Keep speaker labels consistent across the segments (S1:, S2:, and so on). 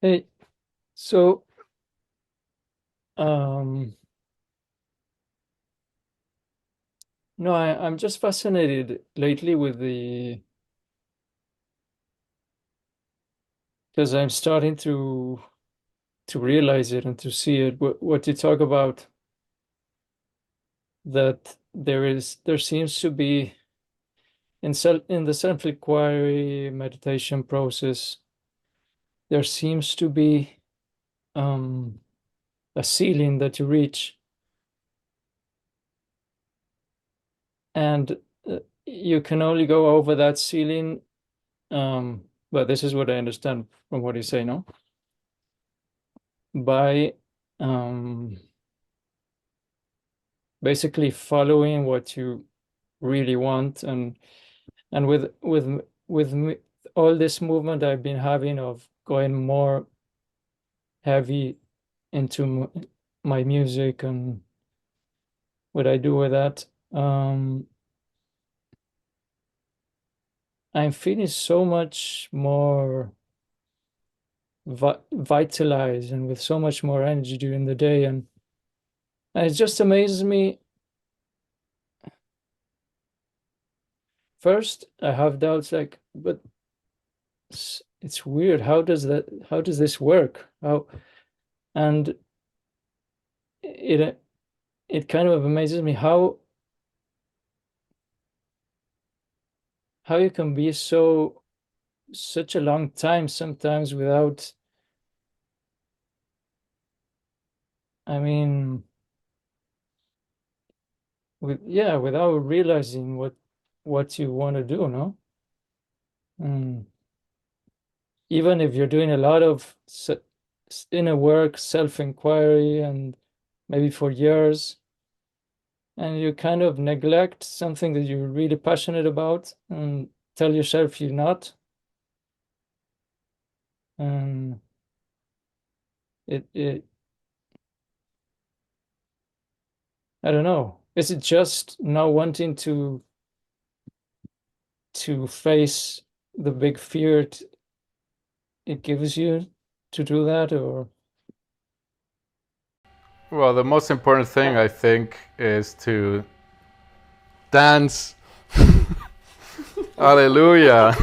S1: Hey, so um, no, I'm just fascinated lately with because I'm starting to realize it and to see it. What you talk about, that there seems to be in the self-inquiry meditation process, there seems to be um, a ceiling that you reach, and you can only go over that ceiling. But this is what I understand from what you say, no? By um, basically following what you really want, and all this movement I've been having of going more heavy into my music and what I do with that, I'm feeling so much more vitalized and with so much more energy during the day, and it just amazes me. First I have doubts, like, but it's weird. How does this work? How and it it kind of amazes me how you can be such a long time sometimes without, I mean, without realizing what you want to do, no? Mm. Even if you're doing a lot of inner work, self-inquiry, and maybe for years, and you kind of neglect something that you're really passionate about and tell yourself you're not, and it I don't know. Is it just not wanting to face the big fear it gives you to do that, or
S2: Well, the most important thing I think is to dance. Hallelujah.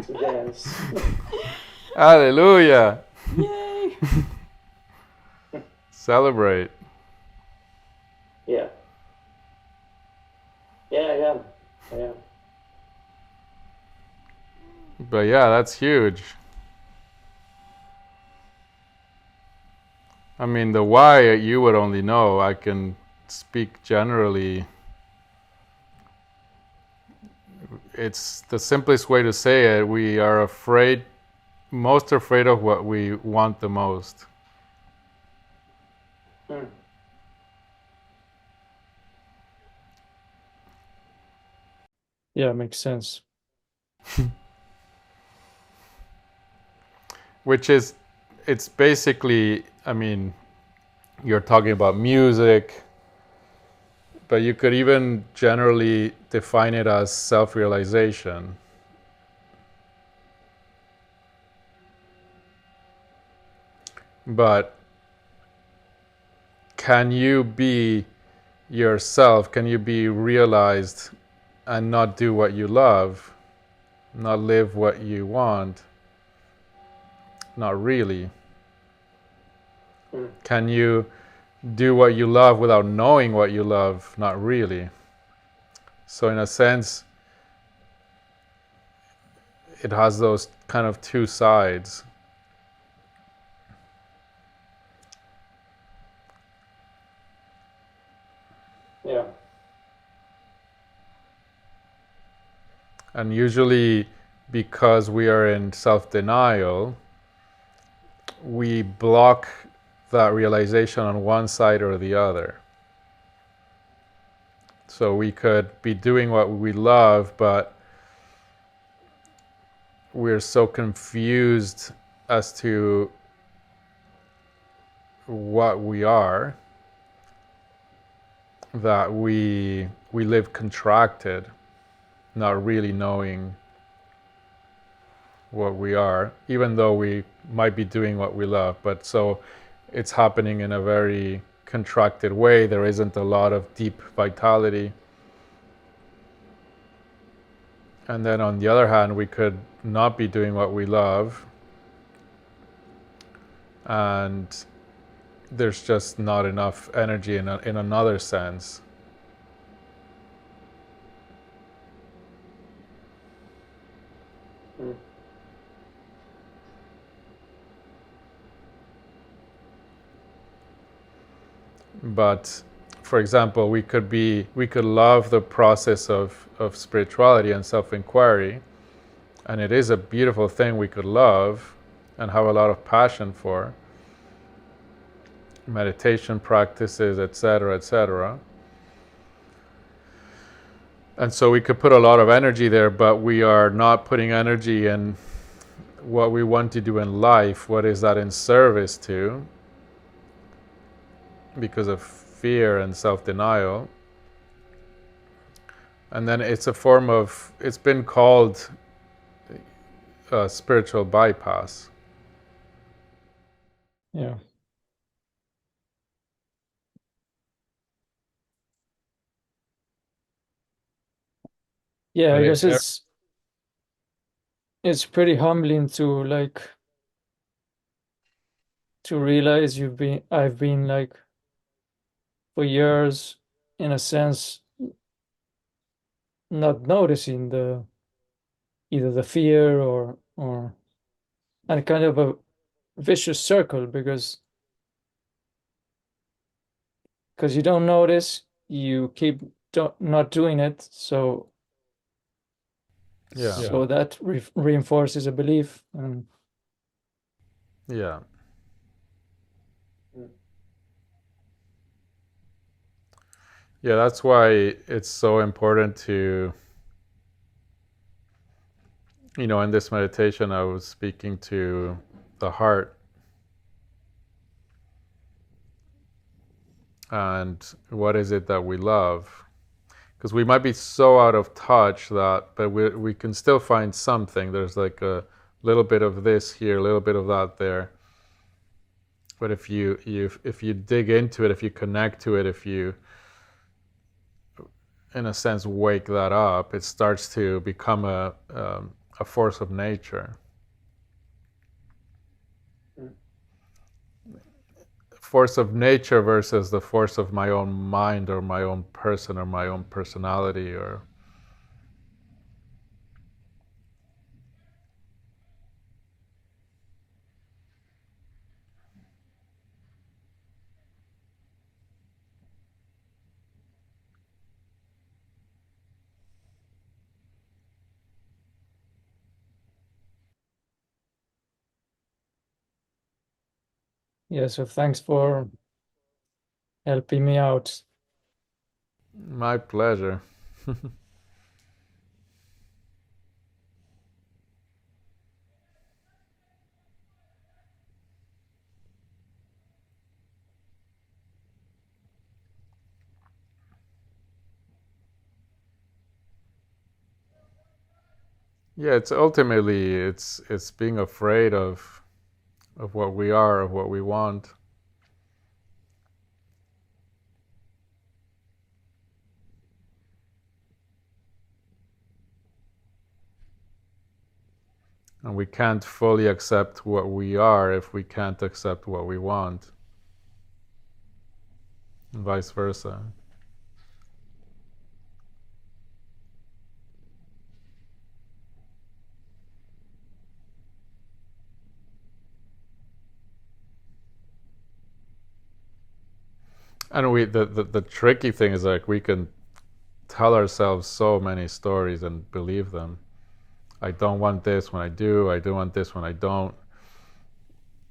S3: To dance.
S2: Hallelujah.
S1: yay?
S2: Celebrate.
S3: Yeah. Yeah, I am. I am.
S2: But yeah, that's huge. I mean, the why you would only know. I can speak generally. It's the simplest way to say it. We are most afraid of what we want the most.
S3: Mm.
S1: Yeah, makes sense.
S2: Which is, it's basically, I mean, you're talking about music, but you could even generally define it as self realization. But can you be yourself? Can you be realized and not do what you love? Not live what you want? Not really.
S3: Mm.
S2: Can you do what you love without knowing what you love? Not really. So, in a sense, it has those kind of two sides.
S3: Yeah.
S2: And usually, because we are in self denial, we block that realization on one side or the other. So we could be doing what we love, but we're so confused as to what we are that we live contracted, not really knowing what we are, even though we might be doing what we love. But so it's happening in a very contracted way. There isn't a lot of deep vitality. And then on the other hand, we could not be doing what we love, and there's just not enough energy in another sense.
S3: Mm.
S2: But for example, we could love the process of spirituality and self-inquiry, and it is a beautiful thing we could love and have a lot of passion for, meditation practices, etc., etc. And so we could put a lot of energy there, but we are not putting energy in what we want to do in life. What is that in service to? Because of fear and self-denial. And then it's a form of, it's been called spiritual bypass.
S1: Yeah. Yeah, I guess it's pretty humbling to like to realize I've been like for years in a sense not noticing the either the fear or and kind of a vicious circle because you don't notice, you keep not doing it, so
S2: Yeah.
S1: so that reinforces a belief. And
S2: Yeah.
S3: Mm.
S2: Yeah, that's why it's so important to, in this meditation, I was speaking to the heart and what is it that we love. Because we might be so out of touch but we can still find something. There's like a little bit of this here, a little bit of that there. But if you dig into it, if you connect to it, if you, in a sense, wake that up, it starts to become a force of nature.
S3: Mm.
S2: Force of nature versus the force of my own mind or my own person or my own personality or.
S1: yeah, so thanks for helping me out.
S2: My pleasure. Yeah, it's ultimately it's being afraid of what we are, of what we want. And we can't fully accept what we are if we can't accept what we want. And vice versa. And the tricky thing is like we can tell ourselves so many stories and believe them. I don't want this when I do. I do want this when I don't.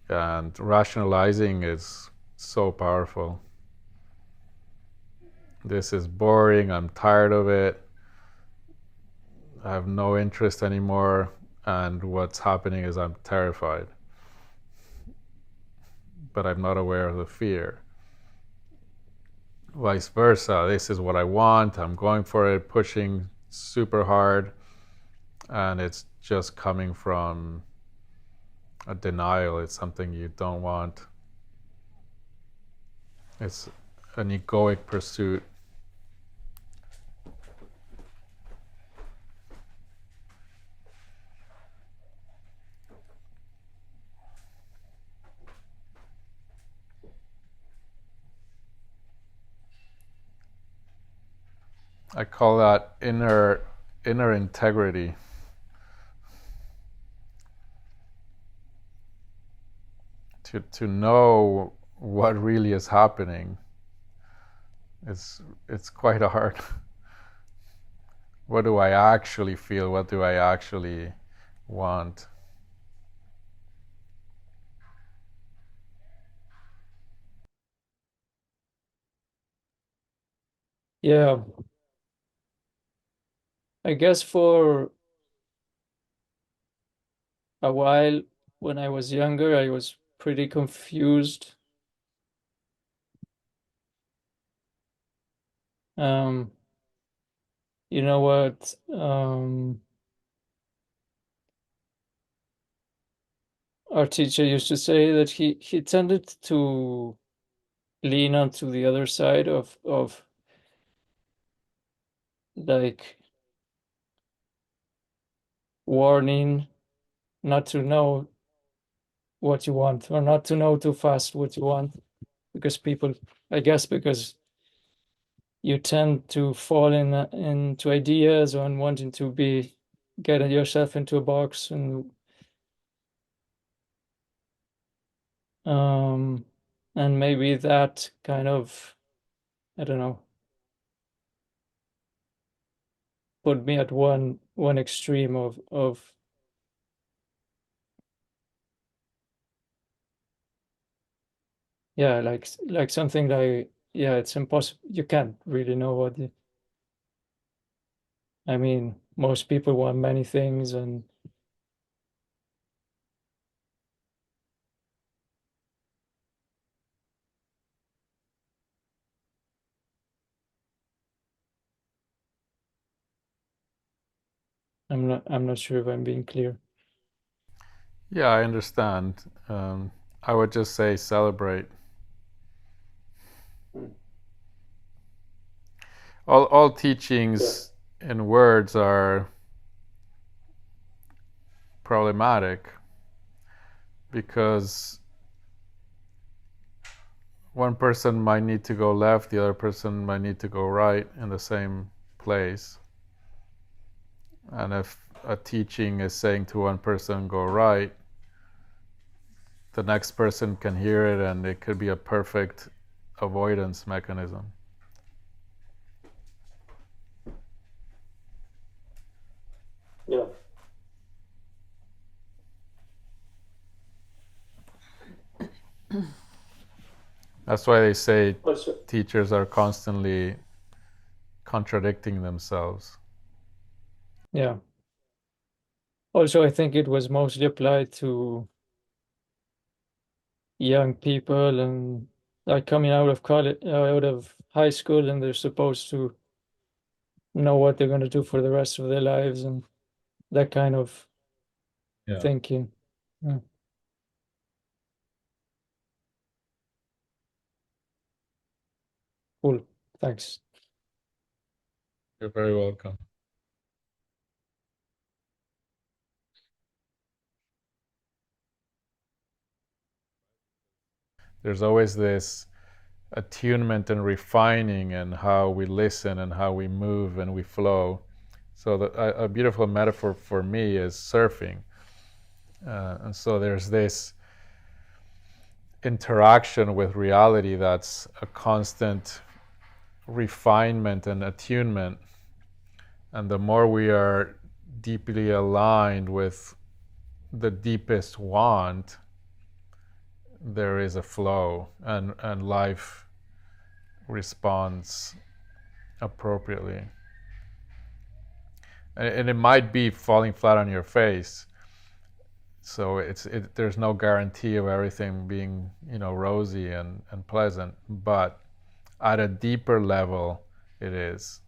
S2: And rationalizing is so powerful. This is boring. I'm tired of it. I have no interest anymore. And what's happening is I'm terrified. But I'm not aware of the fear. Vice versa. This is what I want. I'm going for it, pushing super hard. And it's just coming from a denial. It's something you don't want. It's an egoic pursuit. I call that inner integrity. To know what really is happening. It's quite hard. What do I actually feel? What do I actually want?
S1: Yeah, I guess for a while when I was younger, I was pretty confused. Um, you know what? Our teacher used to say that he tended to lean onto the other side of like warning not to know what you want or not to know too fast what you want, because people, I guess, because you tend to fall into ideas on wanting to be getting yourself into a box, um and maybe that kind of, I don't know, put me at one extreme of yeah, like something like, yeah, it's impossible, you can't really know what I mean, most people want many things, and I'm not sure if I'm being clear.
S2: Yeah, I understand. I would just say celebrate. All teachings in words are problematic because one person might need to go left, the other person might need to go right in the same place. And if a teaching is saying to one person go right, the next person can hear it and it could be a perfect avoidance mechanism.
S3: Yeah.
S2: That's why they say
S3: Also,
S2: teachers are constantly contradicting themselves.
S1: Yeah. Also, I think it was mostly applied to young people and like coming out of college, out of high school, and they're supposed to know what they're going to do for the rest of their lives and that kind of
S2: Yeah.
S1: thinking. Yeah. Cool. Thanks.
S2: You're very welcome. There's always this attunement and refining and how we listen and how we move and we flow. So a beautiful metaphor for me is surfing. And so there's this interaction with reality that's a constant refinement and attunement. And the more we are deeply aligned with the deepest want, there is a flow, and life responds appropriately. And it might be falling flat on your face. So there's no guarantee of everything being, rosy and pleasant, but at a deeper level, it is.